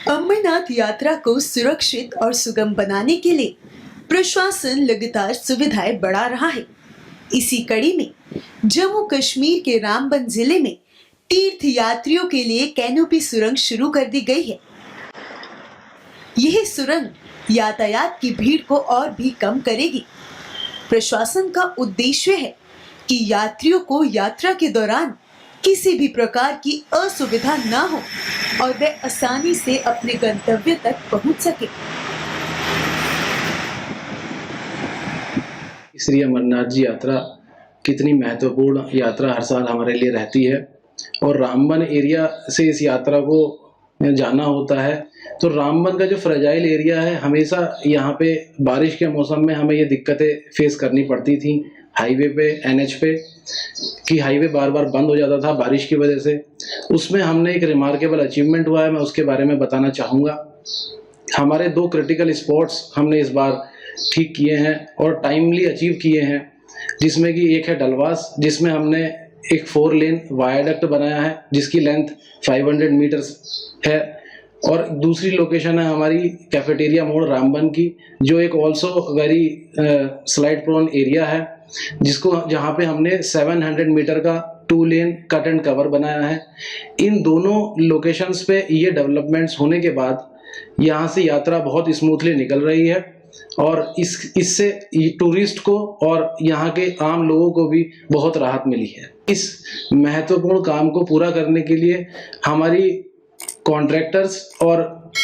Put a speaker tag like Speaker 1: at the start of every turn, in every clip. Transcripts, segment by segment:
Speaker 1: अमरनाथ यात्रा को सुरक्षित और सुगम बनाने के लिए प्रशासन लगातार सुविधाएं बढ़ा रहा है। इसी कड़ी में जम्मू कश्मीर के रामबन जिले में तीर्थ यात्रियों के लिए कैनोपी सुरंग शुरू कर दी गई है। यह सुरंग यातायात की भीड़ को और भी कम करेगी। प्रशासन का उद्देश्य है कि यात्रियों को यात्रा के दौरान किसी भी प्रकार की असुविधा न हो और वे आसानी से अपने गंतव्य तक पहुंच सके।
Speaker 2: श्री अमरनाथ जी यात्रा कितनी महत्वपूर्ण यात्रा हर साल हमारे लिए रहती है और रामबन एरिया से इस यात्रा को जाना होता है। तो रामबन का जो फ्रेजाइल एरिया है, हमेशा यहाँ पे बारिश के मौसम में हमें ये दिक्कतें फेस करनी पड़ती थी। हाईवे पे, एनएच पे कि हाईवे बार बार बंद हो जाता था बारिश की वजह से। उसमें हमने एक रिमार्केबल अचीवमेंट हुआ है, मैं उसके बारे में बताना चाहूँगा। हमारे 2 क्रिटिकल स्पॉट्स हमने इस बार ठीक किए हैं और टाइमली अचीव किए हैं, जिसमें कि एक है डलवास, जिसमें हमने एक 4 लेन वायाडक्ट बनाया है जिसकी लेंथ 500 मीटर्स है, और दूसरी लोकेशन है हमारी कैफेटेरिया मोड़ रामबन की, जो एक also very slide prone area है, जहाँ पे हमने 700 मीटर का 2 लेन कट एंड कवर बनाया है। इन दोनों लोकेशंस पे ये डेवलपमेंट्स होने के बाद यहाँ से यात्रा बहुत स्मूथली निकल रही है और इससे टूरिस्ट को और यहाँ के आम लोगों को भी बहुत राहत मिली है। इस महत्वपूर्ण काम को पूरा करने के लिए हमारी कॉन्ट्रैक्टर्स और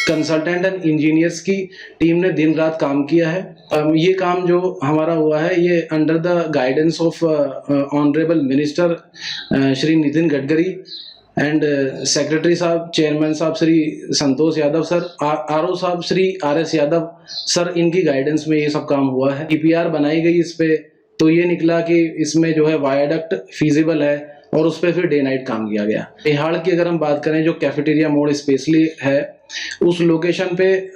Speaker 2: कंसल्टेंट एंड इंजीनियर्स की टीम ने दिन रात काम किया है। ये काम जो हमारा हुआ है, ये under the guidance of honourable minister Shri Nitin Gadkari and secretary साहब, चेयरमैन साहब श्री संतोष यादव सर, आरओ साहब श्री RS यादव सर, इनकी गाइडेंस में ये सब काम हुआ है। DPR बनाई गई इस पे, तो ये निकला कि इसमें जो है वायाडक्ट फीजिबल है और उस पर फिर डे नाइट काम किया गया। बिहाड़ की अगर हम बात करें, जो कैफेटेरिया मोड़ स्पेशली है, उस लोकेशन पे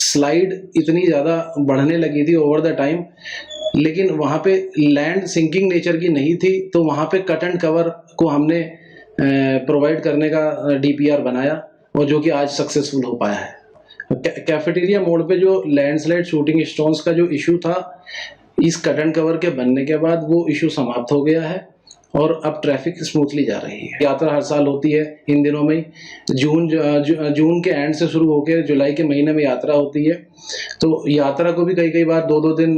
Speaker 2: स्लाइड इतनी ज़्यादा बढ़ने लगी थी ओवर द टाइम, लेकिन वहाँ पे लैंड सिंकिंग नेचर की नहीं थी, तो वहाँ पे कट एंड कवर को हमने प्रोवाइड करने का DPR बनाया और जो कि आज सक्सेसफुल हो पाया है। कैफेटेरिया मोड़ पे जो लैंडस्लाइड शूटिंग स्टोन्स का जो इशू था, इस कट एंड कवर के बनने के बाद वो इशू समाप्त हो गया है और अब ट्रैफिक स्मूथली जा रही है। यात्रा हर साल होती है इन दिनों में, जून के एंड से शुरू होकर जुलाई के महीने में यात्रा होती है। तो यात्रा को भी कई बार 2-2 दिन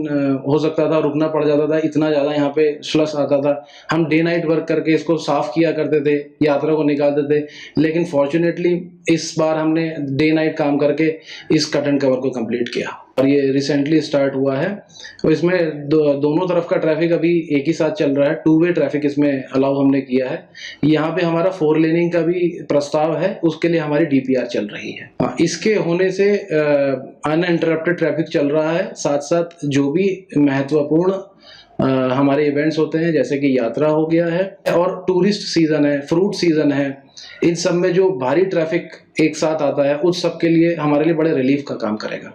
Speaker 2: हो सकता था, रुकना पड़ जाता था, इतना ज़्यादा यहाँ पे स्लस आता था। हम डे नाइट वर्क करके इसको साफ किया करते थे, यात्रा को निकालते थे, लेकिन फॉर्चुनेटली इस बार हमने डे नाइट काम करके इस कट एंड कवर को कंप्लीट किया और ये रिसेंटली स्टार्ट हुआ है। तो इसमें दोनों तरफ का ट्रैफिक अभी एक ही साथ चल रहा है, 2 वे ट्रैफिक इसमें अलाउ हमने किया है। यहाँ पे हमारा 4 लेनिंग का भी प्रस्ताव है, उसके लिए हमारी DPR चल रही है। इसके होने से अनइंटरप्टेड ट्रैफिक चल रहा है, साथ साथ जो भी महत्वपूर्ण हमारे इवेंट्स होते हैं, जैसे कि यात्रा हो गया है और टूरिस्ट सीजन है, फ्रूट सीजन है, इन सब में जो भारी ट्रैफिक एक साथ आता है, उस सब के लिए हमारे लिए बड़े रिलीफ का काम करेगा।